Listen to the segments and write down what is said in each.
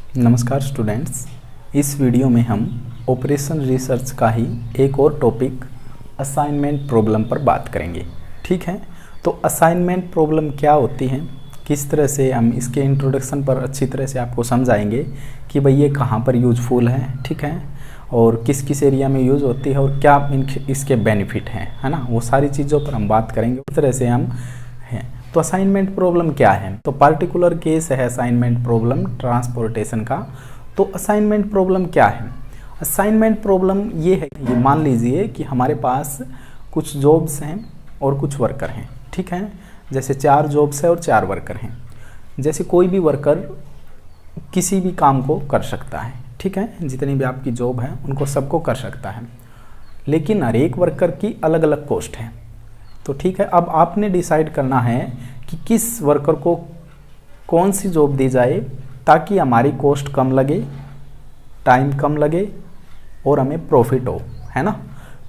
नमस्कार स्टूडेंट्स, इस वीडियो में हम ऑपरेशन रिसर्च का ही एक और टॉपिक असाइनमेंट प्रॉब्लम पर बात करेंगे। ठीक है, तो असाइनमेंट प्रॉब्लम क्या होती हैं, किस तरह से हम इसके इंट्रोडक्शन पर अच्छी तरह से आपको समझाएंगे कि भाई ये कहाँ पर यूजफुल है, ठीक है, और किस किस एरिया में यूज़ होती है और क्या इसके बेनिफिट हैं, है ना। वो सारी चीज़ों पर हम बात करेंगे। इस तरह से हम हैं। तो असाइनमेंट प्रॉब्लम क्या है, तो पार्टिकुलर केस है असाइनमेंट प्रॉब्लम ट्रांसपोर्टेशन का। तो असाइनमेंट प्रॉब्लम क्या है, असाइनमेंट प्रॉब्लम ये है, ये मान लीजिए कि हमारे पास कुछ जॉब्स हैं और कुछ वर्कर हैं। ठीक है, जैसे 4 जॉब्स है और 4 वर्कर हैं। जैसे कोई भी वर्कर किसी भी काम को कर सकता है, ठीक है, जितनी भी आपकी जॉब है उनको सबको कर सकता है, लेकिन हर एक वर्कर की अलग अलग कॉस्ट है। तो ठीक है, अब आपने डिसाइड करना है कि किस वर्कर को कौन सी जॉब दी जाए ताकि हमारी कॉस्ट कम लगे, टाइम कम लगे और हमें प्रॉफिट हो, है ना।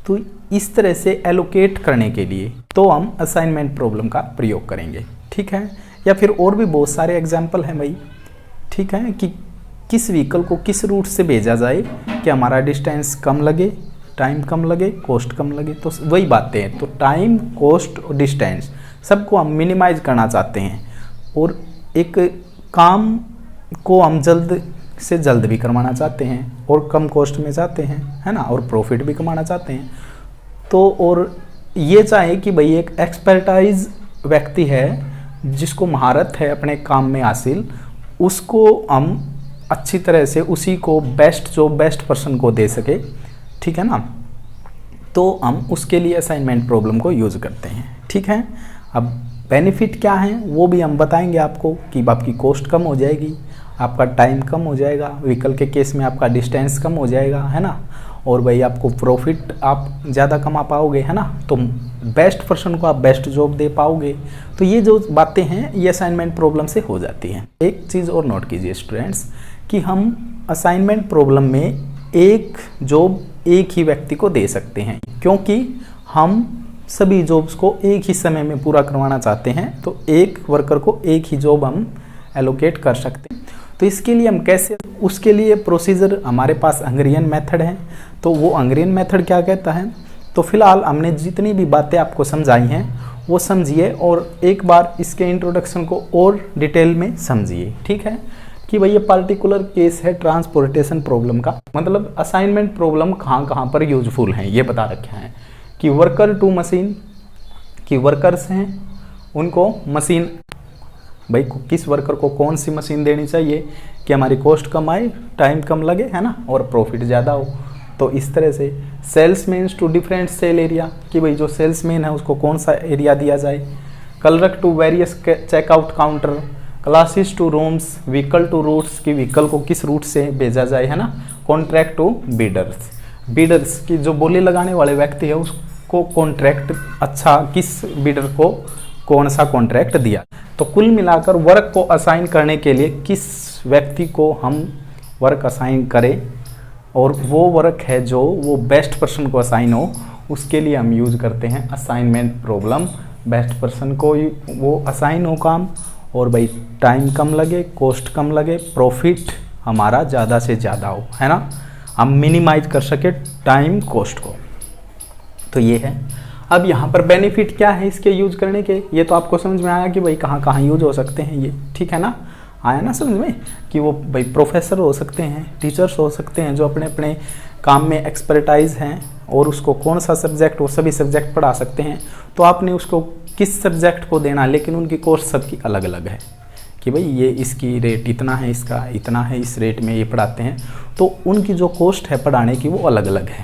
तो इस तरह से एलोकेट करने के लिए तो हम असाइनमेंट प्रॉब्लम का प्रयोग करेंगे। ठीक है, या फिर और भी बहुत सारे एग्जाम्पल हैं भाई। ठीक है, कि किस व्हीकल को किस रूट से भेजा जाए कि हमारा डिस्टेंस कम लगे, टाइम कम लगे, कॉस्ट कम लगे। तो वही बातें हैं। तो टाइम, कॉस्ट और डिस्टेंस सबको हम मिनिमाइज करना चाहते हैं और एक काम को हम जल्द से जल्द भी करवाना चाहते हैं और कम कॉस्ट में चाहते हैं, है ना, और प्रॉफिट भी कमाना चाहते हैं। तो और ये चाहे कि भाई एक एक्सपर्टाइज व्यक्ति है जिसको महारत है अपने काम में हासिल, उसको हम अच्छी तरह से उसी को बेस्ट पर्सन को दे सके, ठीक है ना। तो हम उसके लिए असाइनमेंट प्रॉब्लम को यूज़ करते हैं। ठीक है, अब बेनिफिट क्या है वो भी हम बताएंगे आपको कि आपकी कॉस्ट कम हो जाएगी, आपका टाइम कम हो जाएगा, व्हीकल के केस में आपका डिस्टेंस कम हो जाएगा, है ना, और भाई आपको प्रॉफिट आप ज़्यादा कमा पाओगे, है ना। तो बेस्ट पर्सन को आप बेस्ट जॉब दे पाओगे। तो ये जो बातें हैं ये असाइनमेंट प्रॉब्लम से हो जाती हैं। एक चीज़ और नोट कीजिए स्टूडेंट्स कि हम असाइनमेंट प्रॉब्लम में एक जॉब एक ही व्यक्ति को दे सकते हैं, क्योंकि हम सभी जॉब्स को एक ही समय में पूरा करवाना चाहते हैं। तो एक वर्कर को एक ही जॉब हम एलोकेट कर सकते हैं। तो इसके लिए हम कैसे, उसके लिए प्रोसीजर हमारे पास हंगेरियन मेथड है। तो वो हंगेरियन मेथड क्या कहता है, तो फिलहाल हमने जितनी भी बातें आपको समझाई हैं वो समझिए और एक बार इसके इंट्रोडक्शन को और डिटेल में समझिए। ठीक है, कि भाई ये पार्टिकुलर केस है ट्रांसपोर्टेशन प्रॉब्लम का, मतलब असाइनमेंट प्रॉब्लम कहाँ कहाँ पर यूजफुल हैं ये बता रखे हैं कि वर्कर टू मशीन, कि वर्कर्स हैं उनको मशीन, भाई किस वर्कर को कौन सी मशीन देनी चाहिए कि हमारी कॉस्ट कम आए, टाइम कम लगे, है ना, और प्रॉफिट ज़्यादा हो। तो इस तरह से salesman to different sale area, कि भाई जो सेल्समैन है उसको कौन सा एरिया दिया जाए। Clerk to various checkout counter, classes to rooms, vehicle to routes, की व्हीकल को किस रूट से भेजा जाए, है ना। कॉन्ट्रैक्ट टू बीडर्स, बीडर्स की जो बोली लगाने वाले व्यक्ति है उसको कॉन्ट्रैक्ट, अच्छा किस बीडर को कौन सा कॉन्ट्रैक्ट दिया। तो कुल मिलाकर वर्क को असाइन करने के लिए किस व्यक्ति को हम वर्क असाइन करें और वो वर्क है जो वो बेस्ट पर्सन को असाइन हो, उसके लिए हम यूज़ करते हैं असाइनमेंट प्रॉब्लम। बेस्ट पर्सन को वो असाइन हो काम और भाई टाइम कम लगे, कॉस्ट कम लगे, प्रॉफिट हमारा ज़्यादा से ज़्यादा हो, है ना, हम मिनिमाइज कर सके टाइम कॉस्ट को। तो ये है। अब यहाँ पर बेनिफिट क्या है इसके यूज करने के, ये तो आपको समझ में आया कि भाई कहाँ कहाँ यूज हो सकते हैं ये, ठीक है ना, आया ना समझ में कि वो भाई प्रोफेसर हो सकते हैं, टीचर्स हो सकते हैं जो अपने अपने काम में एक्सपर्टाइज हैं और उसको कौन सा सब्जेक्ट, वो सभी सब्जेक्ट पढ़ा सकते हैं। तो आपने उसको किस सब्जेक्ट को देना, लेकिन उनकी कोर्स सबकी अलग अलग है कि भाई ये इसकी रेट इतना है, इसका इतना है, इस रेट में ये पढ़ाते हैं। तो उनकी जो कॉस्ट है पढ़ाने की वो अलग अलग है,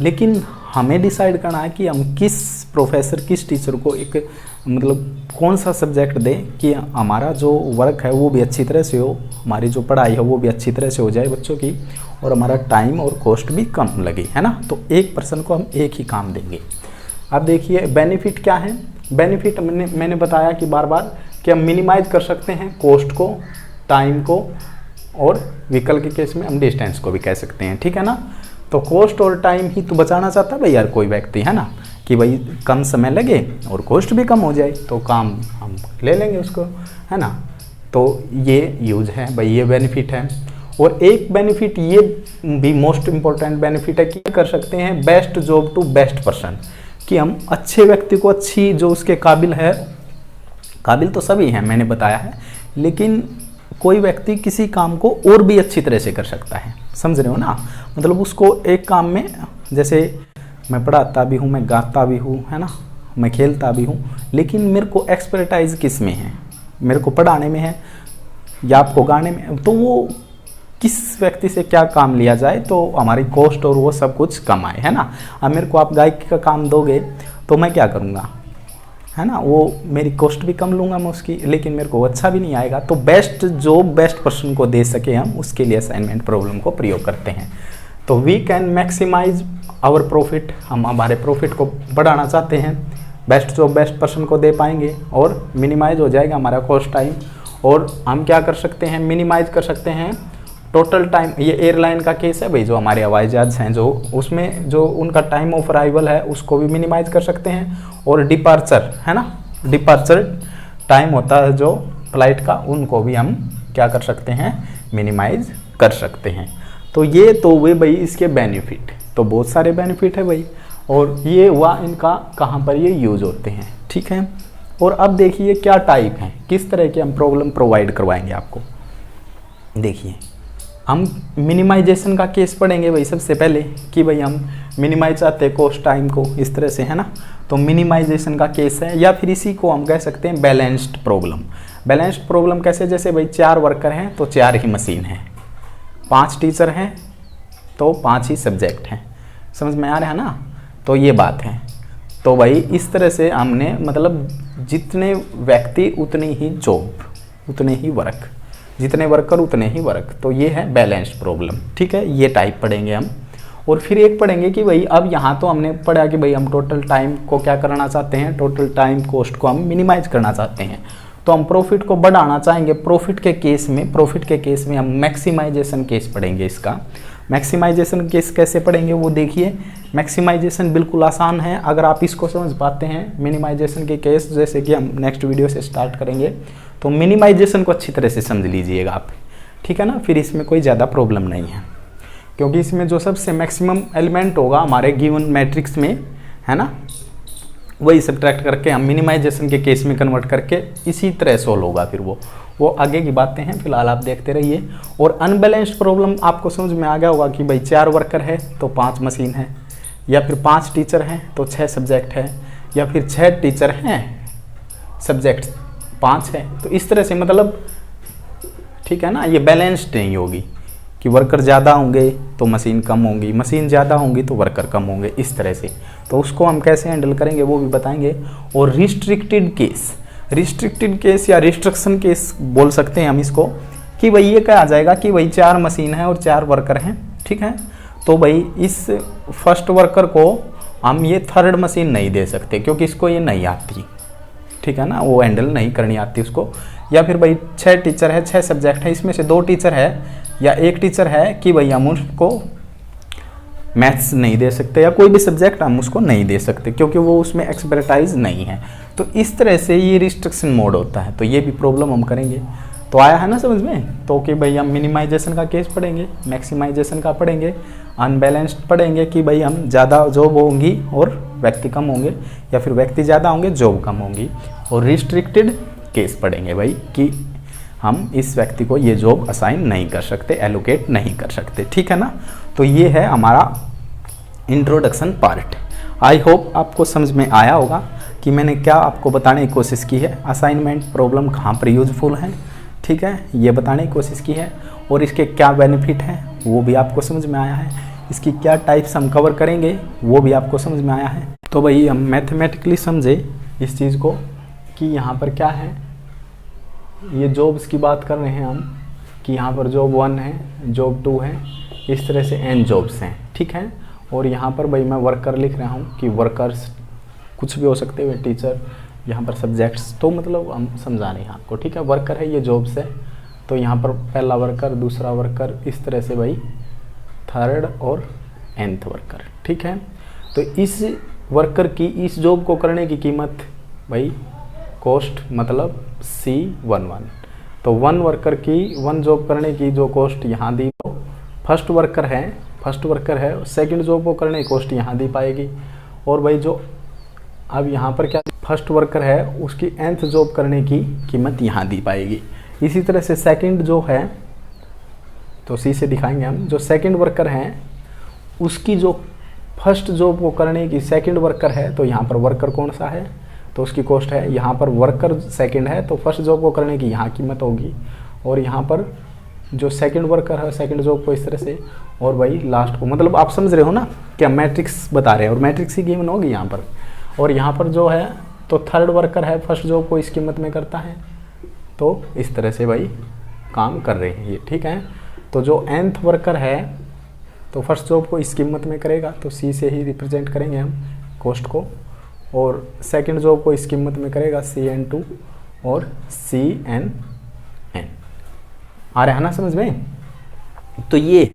लेकिन हमें डिसाइड करना है कि हम किस प्रोफेसर, किस टीचर को एक मतलब कौन सा सब्जेक्ट दें कि हमारा जो वर्क है वो भी अच्छी तरह से हो, हमारी जो पढ़ाई है वो भी अच्छी तरह से हो जाए बच्चों की, और हमारा टाइम और कॉस्ट भी कम लगे, है ना। तो एक पर्सन को हम एक ही काम देंगे। अब देखिए बेनिफिट क्या है। बेनिफिट मैंने बताया कि बार बार कि हम मिनिमाइज कर सकते हैं कॉस्ट को, टाइम को, और व्हीकल के केस में हम डिस्टेंस को भी कह सकते हैं, ठीक है ना। तो कॉस्ट और टाइम ही तो बचाना चाहता है भाई यार कोई व्यक्ति, है ना, कि भाई कम समय लगे और कॉस्ट भी कम हो जाए, तो काम हम ले लेंगे उसको, है ना। तो ये यूज है भाई, ये बेनिफिट है। और एक बेनिफिट ये भी मोस्ट इम्पोर्टेंट बेनिफिट है कि कर सकते हैं best job to best person, कि हम अच्छे व्यक्ति को अच्छी जो उसके काबिल है, काबिल तो सभी हैं मैंने बताया है, लेकिन कोई व्यक्ति किसी काम को और भी अच्छी तरह से कर सकता है, समझ रहे हो ना। मतलब उसको एक काम में, जैसे मैं पढ़ाता भी हूँ, मैं गाता भी हूँ, है ना, मैं खेलता भी हूँ, लेकिन मेरे को एक्सपर्टाइज किस में है, मेरे को पढ़ाने में है या आपको गाने में, तो वो किस व्यक्ति से क्या काम लिया जाए तो हमारी कॉस्ट और वो सब कुछ कम आए, है ना। अब मेरे को आप गायकी का काम दोगे तो मैं क्या करूँगा, है ना, वो मेरी कॉस्ट भी कम लूँगा मैं उसकी, लेकिन मेरे को अच्छा भी नहीं आएगा। तो बेस्ट जॉब बेस्ट पर्सन को दे सके हम, उसके लिए असाइनमेंट प्रॉब्लम को प्रयोग करते हैं। तो we can maximise our profit, हम हमारे प्रॉफिट को बढ़ाना चाहते हैं, बेस्ट जॉब बेस्ट पर्सन को दे पाएंगे और मिनिमाइज हो जाएगा हमारा कॉस्ट टाइम। और हम क्या कर सकते हैं, मिनिमाइज कर सकते हैं टोटल टाइम। ये एयरलाइन का केस है भाई, जो हमारे हवाई जहाज हैं, जो उसमें जो उनका टाइम ऑफ अराइवल है उसको भी मिनिमाइज कर सकते हैं। और डिपार्चर, है ना, डिपार्चर टाइम होता है जो फ्लाइट का, उनको भी हम क्या कर सकते हैं, मिनिमाइज कर सकते हैं। तो ये तो वे भाई इसके बेनिफिट, तो बहुत सारे बेनिफिट है भाई, और ये हुआ इनका कहाँ पर ये यूज होते हैं, ठीक है। और अब देखिए क्या टाइप हैं, किस तरह के हम प्रॉब्लम प्रोवाइड करवाएंगे आपको। देखिए हम मिनिमाइजेशन का केस पढ़ेंगे भाई सबसे पहले, कि भाई हम मिनिमाइज चाहते हैं कॉस्ट टाइम को इस तरह से, है ना। तो मिनिमाइजेशन का केस है, या फिर इसी को हम कह सकते हैं बैलेंस्ड प्रॉब्लम। बैलेंस्ड प्रॉब्लम कैसे, जैसे भाई 4 वर्कर हैं तो 4 ही मशीन है, 5 टीचर हैं तो 5 ही सब्जेक्ट हैं, समझ में आ रहा है ना। तो ये बात है। तो भाई इस तरह से हमने मतलब जितने व्यक्ति उतनी ही जॉब, उतने ही वर्क, जितने वर्कर उतने ही वर्क, तो ये है बैलेंस्ड प्रॉब्लम, ठीक है। ये टाइप पढ़ेंगे हम। और फिर एक पढ़ेंगे कि भाई अब यहाँ तो हमने पढ़ा कि भाई हम टोटल टाइम को क्या करना चाहते हैं, टोटल टाइम कॉस्ट को हम मिनिमाइज करना चाहते हैं, तो हम प्रॉफिट को बढ़ाना चाहेंगे। प्रॉफिट के केस में हम मैक्सिमाइजेशन केस पढ़ेंगे। इसका मैक्सिमाइजेशन केस कैसे पढ़ेंगे वो देखिए। मैक्सिमाइजेशन बिल्कुल आसान है अगर आप इसको समझ पाते हैं। मिनिमाइजेशन के केस जैसे कि हम नेक्स्ट वीडियो से स्टार्ट करेंगे, तो मिनिमाइजेशन को अच्छी तरह से समझ लीजिएगा आप, ठीक है ना। फिर इसमें कोई ज़्यादा प्रॉब्लम नहीं है, क्योंकि इसमें जो सबसे मैक्सिमम एलिमेंट होगा हमारे गिवन मैट्रिक्स में, है ना, वही सब्ट्रैक्ट करके हम मिनिमाइजेशन के केस में कन्वर्ट करके इसी तरह सोल्व होगा। फिर वो आगे की बातें हैं, फिलहाल आप देखते रहिए। और अनबैलेंस्ड प्रॉब्लम आपको समझ में आ गया होगा कि भाई 4 वर्कर है तो 5 मशीन है, या फिर 5 टीचर हैं तो 6 सब्जेक्ट है, या फिर 6 टीचर हैं सब्जेक्ट 5 है। तो इस तरह से मतलब, ठीक है ना, ये बैलेंस्ड नहीं होगी कि वर्कर ज़्यादा होंगे तो मशीन कम होंगी, मशीन ज़्यादा होंगी तो वर्कर कम होंगे, इस तरह से। तो उसको हम कैसे हैंडल करेंगे वो भी बताएंगे। और रिस्ट्रिक्टेड केस या रिस्ट्रिक्शन केस बोल सकते हैं हम इसको, कि भाई ये क्या आ जाएगा कि भाई 4 मशीन है और 4 वर्कर हैं, ठीक है। तो भाई इस फर्स्ट वर्कर को हम ये 3rd मशीन नहीं दे सकते, क्योंकि इसको ये नहीं आती, ठीक है ना, वो हैंडल नहीं करनी आती उसको। या फिर भाई 6 टीचर है, 6 सब्जेक्ट है, इसमें से 2 टीचर है या 1 टीचर है, कि भाई हम उसको मैथ्स नहीं दे सकते, या कोई भी सब्जेक्ट हम उसको नहीं दे सकते, क्योंकि वो उसमें एक्सपर्टाइज नहीं है। तो इस तरह से ये रिस्ट्रिक्शन मोड होता है। तो ये भी प्रॉब्लम हम करेंगे। तो आया है ना समझ में। तो कि भाई हम मिनिमाइजेशन का केस पढ़ेंगे, मैक्सिमाइजेशन का पढ़ेंगे, अनबैलेंस्ड पढ़ेंगे कि भाई हम ज़्यादा जॉब होंगी और व्यक्ति कम होंगे, या फिर व्यक्ति ज़्यादा होंगे जॉब कम होंगी। और रिस्ट्रिक्टेड केस पढ़ेंगे भाई कि हम इस व्यक्ति को ये जॉब असाइन नहीं कर सकते, एलोकेट नहीं कर सकते, ठीक है ना। तो ये है हमारा इंट्रोडक्शन पार्ट। आई होप आपको समझ में आया होगा कि मैंने क्या आपको बताने की कोशिश की है, असाइनमेंट प्रॉब्लम कहाँ पर यूजफुल है, ठीक है, ये बताने की कोशिश की है। और इसके क्या बेनिफिट हैं वो भी आपको समझ में आया है, इसकी क्या टाइप्स हम कवर करेंगे वो भी आपको समझ में आया है। तो भाई हम मैथमेटिकली समझे इस चीज़ को कि यहाँ पर क्या है, ये जॉब्स की बात कर रहे हैं हम, कि यहाँ पर जॉब 1 है, जॉब 2 है, इस तरह से n जॉब्स हैं, ठीक है। और यहाँ पर भाई मैं वर्कर लिख रहा हूँ कि वर्कर्स कुछ भी हो सकते हैं, टीचर, यहाँ पर सब्जेक्ट्स, तो मतलब हम समझा रहे हैं आपको, ठीक है। वर्कर है, ये जॉब्स है, तो यहाँ पर पहला वर्कर, दूसरा वर्कर, इस तरह से भाई 3rd और nth वर्कर, ठीक है। तो इस वर्कर की इस जॉब को करने की कीमत भाई कॉस्ट मतलब C11। तो वन जॉब करने की जो कॉस्ट यहाँ दी तो फर्स्ट वर्कर है सेकंड जॉब को करने की कॉस्ट यहाँ दी पाएगी। और भाई जो अब यहाँ पर क्या फर्स्ट वर्कर है उसकी nth जॉब करने की कीमत यहाँ दी पाएगी। इसी तरह से सेकंड जो है तो सी से दिखाएंगे हम, जो सेकंड वर्कर हैं उसकी जो फर्स्ट जॉब को करने की सेकंड वर्कर है तो यहाँ पर वर्कर कौन सा है तो उसकी कॉस्ट है, यहाँ पर वर्कर सेकंड है तो फर्स्ट जॉब को करने की यहाँ कीमत होगी। और यहाँ पर जो सेकंड वर्कर है सेकंड जॉब को इस तरह से, और भाई लास्ट को, मतलब आप समझ रहे हो ना क्या मैट्रिक्स बता रहे हैं और मैट्रिक्स की कीमत होगी यहाँ पर। और यहाँ पर जो है तो थर्ड वर्कर है फर्स्ट जॉब को इस कीमत में करता है, तो इस तरह से भाई काम कर रहे हैं ये, ठीक है। तो जो nth वर्कर है तो फर्स्ट जॉब को इस कीमत में करेगा तो सी से ही रिप्रेजेंट करेंगे हम कॉस्ट को, और सेकंड जॉब को इस कीमत में करेगा CN2 और CNN। आ रहा है ना समझ में। तो ये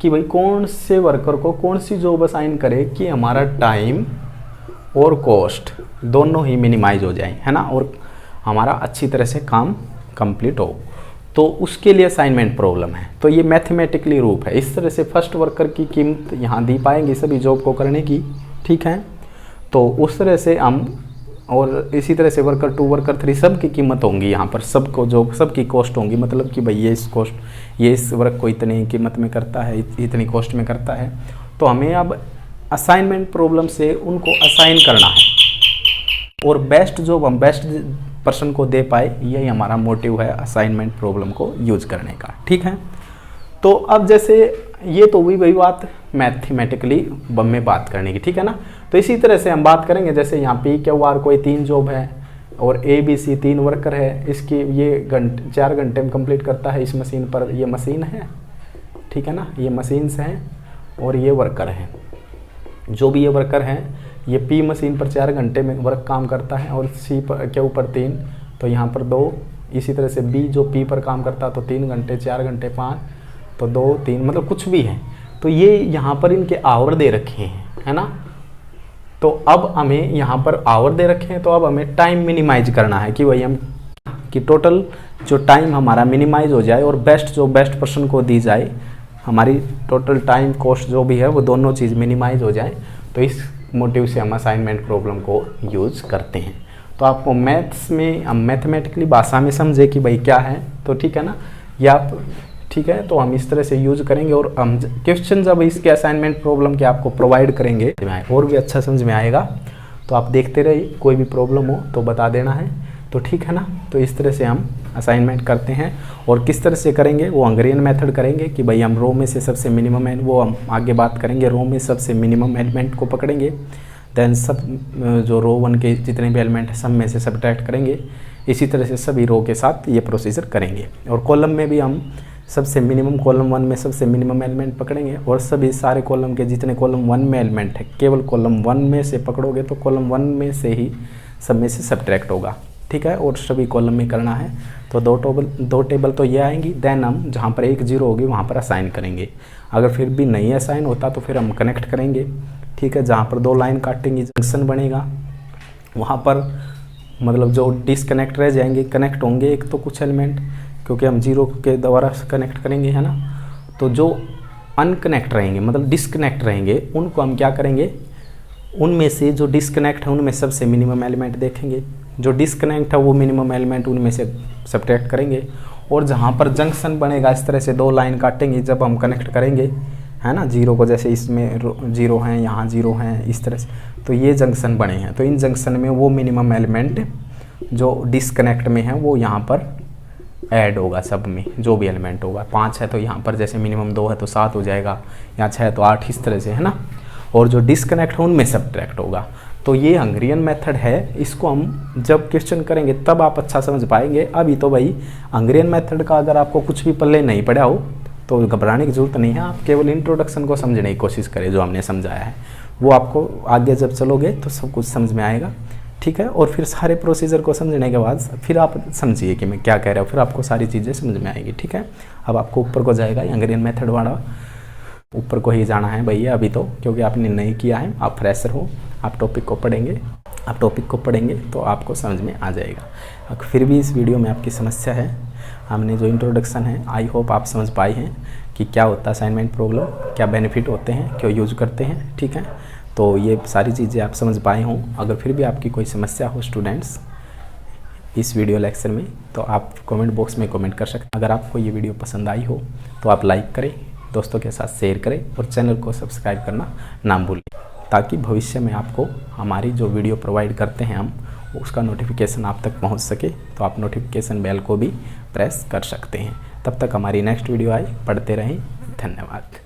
कि भाई कौन से वर्कर को कौन सी जॉब असाइन करे कि हमारा टाइम और कॉस्ट दोनों ही मिनिमाइज हो जाए, है ना, और हमारा अच्छी तरह से काम कंप्लीट हो, तो उसके लिए असाइनमेंट प्रॉब्लम है। तो ये मैथमेटिकली रूप है। इस तरह से फर्स्ट वर्कर की कीमत यहाँ दी पाएंगे सभी जॉब को करने की, ठीक है। तो उस तरह से हम, और इसी तरह से वर्कर 2 वर्कर 3 सब की कीमत होंगी यहाँ पर, सबको जो सबकी कॉस्ट होंगी, मतलब कि भाई ये इस वर्क को इतनी कीमत में करता है, इतनी कॉस्ट में करता है। तो हमें अब असाइनमेंट प्रॉब्लम से उनको असाइन करना है और बेस्ट जॉब हम बेस्ट पर्सन को दे पाए, यही हमारा मोटिव है असाइनमेंट प्रॉब्लम को यूज करने का, ठीक है। तो अब जैसे ये तो हुई वही बात मैथमेटिकली में बात करने की, ठीक है ना। तो इसी तरह से हम बात करेंगे, जैसे यहाँ PQR कोई 3 जॉब है और ABC 3 वर्कर है, इसकी ये 4 घंटे में कंप्लीट करता है इस मशीन पर, ये मशीन है, ठीक है ना, ये मशीन्स हैं और ये वर्कर हैं। जो भी ये वर्कर हैं ये P मशीन पर 4 घंटे में वर्क काम करता है और C पर के ऊपर 3, तो यहाँ पर 2। इसी तरह से B जो P पर काम करता है तो 3 घंटे 4 घंटे 5, तो 2 3, मतलब कुछ भी है। तो ये यहाँ पर इनके आवर दे रखे हैं, है ना। तो अब हमें यहाँ पर आवर दे रखे हैं, तो अब हमें टाइम मिनिमाइज करना है कि भाई हम कि टोटल जो टाइम हमारा मिनिमाइज हो जाए और बेस्ट पर्सन को दी जाए, हमारी टोटल टाइम कॉस्ट जो भी है वो दोनों चीज़ मिनिमाइज हो जाए। तो इस मोटिव से हम असाइनमेंट प्रॉब्लम को यूज करते हैं। तो आपको मैथ्स में हम मैथमेटिकली भाषा में समझे कि भाई क्या है, तो ठीक है ना, या आप ठीक है। तो हम इस तरह से यूज करेंगे और हम क्वेश्चन जब इसके असाइनमेंट प्रॉब्लम के आपको प्रोवाइड करेंगे और भी अच्छा समझ में आएगा। तो आप देखते रहिए, कोई भी प्रॉब्लम हो तो बता देना है, तो ठीक है ना। तो इस तरह से हम असाइनमेंट करते हैं और किस तरह से करेंगे वो हंगेरियन मेथड करेंगे कि भाई हम रो में से सबसे मिनिमम है वो हम आगे बात करेंगे, रो में सबसे मिनिमम एलिमेंट को पकड़ेंगे, देन सब जो रो 1 के जितने भी एलिमेंट हैं सब में से सब्ट्रैक्ट करेंगे। इसी तरह से सभी रो के साथ ये प्रोसीजर करेंगे। और कॉलम में भी हम सबसे मिनिमम कॉलम 1 में सबसे मिनिमम एलिमेंट पकड़ेंगे और सभी सारे कॉलम के जितने कॉलम 1 में एलिमेंट है केवल कॉलम 1 में से पकड़ोगे तो कॉलम 1 में से ही सब में से सब्ट्रैक्ट होगा, ठीक है। और सभी कॉलम में करना है। तो दो टेबल तो ये आएंगी, देन हम जहाँ पर 1 0 होगी वहाँ पर असाइन करेंगे। अगर फिर भी नहीं असाइन होता तो फिर हम कनेक्ट करेंगे, ठीक है। जहाँ पर 2 लाइन काटेंगे जंक्शन बनेगा, वहाँ पर मतलब जो डिसकनेक्ट रह जाएंगे कनेक्ट होंगे एक तो कुछ एलिमेंट, क्योंकि हम 0 के द्वारा कनेक्ट करेंगे, है ना। तो जो अनकनेक्ट रहेंगे मतलब डिसकनेक्ट रहेंगे उनको हम क्या करेंगे, उनमें से जो डिसकनेक्ट है उनमें सबसे मिनिमम एलिमेंट देखेंगे, जो डिसकनेक्ट है वो मिनिमम एलिमेंट उनमें से सब्ट्रैक्ट करेंगे। और जहाँ पर जंक्शन बनेगा इस तरह से 2 लाइन काटेंगे जब हम कनेक्ट करेंगे, है ना, 0 को, जैसे इसमें 0 हैं यहाँ 0 हैं इस तरह से, तो ये जंक्शन बने हैं। तो इन जंक्शन में वो मिनिमम एलिमेंट जो डिसकनेक्ट में है वो यहाँ पर ऐड होगा, सब में जो भी एलिमेंट होगा। 5 है तो यहाँ पर जैसे मिनिमम 2 है तो 7 हो जाएगा, यहाँ 6 है तो 8, इस तरह से, है ना। और जो डिसकनेक्ट है उनमें सब्ट्रैक्ट होगा। तो ये हंगेरियन मेथड है, इसको हम जब क्वेश्चन करेंगे तब आप अच्छा समझ पाएंगे। अभी तो भाई हंगेरियन मेथड का अगर आपको कुछ भी पल्ले नहीं पड़ा हो तो घबराने की जरूरत नहीं है, आप केवल इंट्रोडक्शन को समझने की कोशिश करें जो हमने समझाया है, वो आपको आगे जब चलोगे तो सब कुछ समझ में आएगा, ठीक है। और फिर सारे प्रोसीजर को समझने के बाद फिर आप समझिए कि मैं क्या कह रहा हूँ, फिर आपको सारी चीज़ें समझ में आएगी, ठीक है। अब आपको ऊपर को जाएगा हंगेरियन मेथड वाला, ऊपर को ही जाना है भैया अभी तो, क्योंकि आपने नहीं किया है, आप फ्रेशर हो, आप टॉपिक को पढ़ेंगे तो आपको समझ में आ जाएगा। फिर भी इस वीडियो में आपकी समस्या है हमने जो इंट्रोडक्शन है, आई होप आप समझ पाए हैं कि क्या होता है असाइनमेंट प्रॉब्लम, क्या बेनिफिट होते हैं, क्यों यूज करते हैं। ठीक है, तो ये सारी चीज़ें आप समझ पाए हों। अगर फिर भी आपकी कोई समस्या हो स्टूडेंट्स इस वीडियो लेक्चर में, तो आप कमेंट बॉक्स में कमेंट कर सकते हैं। अगर आपको ये वीडियो पसंद आई हो तो आप लाइक करें, दोस्तों के साथ शेयर करें और चैनल को सब्सक्राइब करना ना भूलें, ताकि भविष्य में आपको हमारी जो वीडियो प्रोवाइड करते हैं हम, उसका नोटिफिकेशन आप तक पहुंच सके। तो आप नोटिफिकेशन बेल को भी प्रेस कर सकते हैं। तब तक हमारी नेक्स्ट वीडियो आए, पढ़ते रहें। धन्यवाद।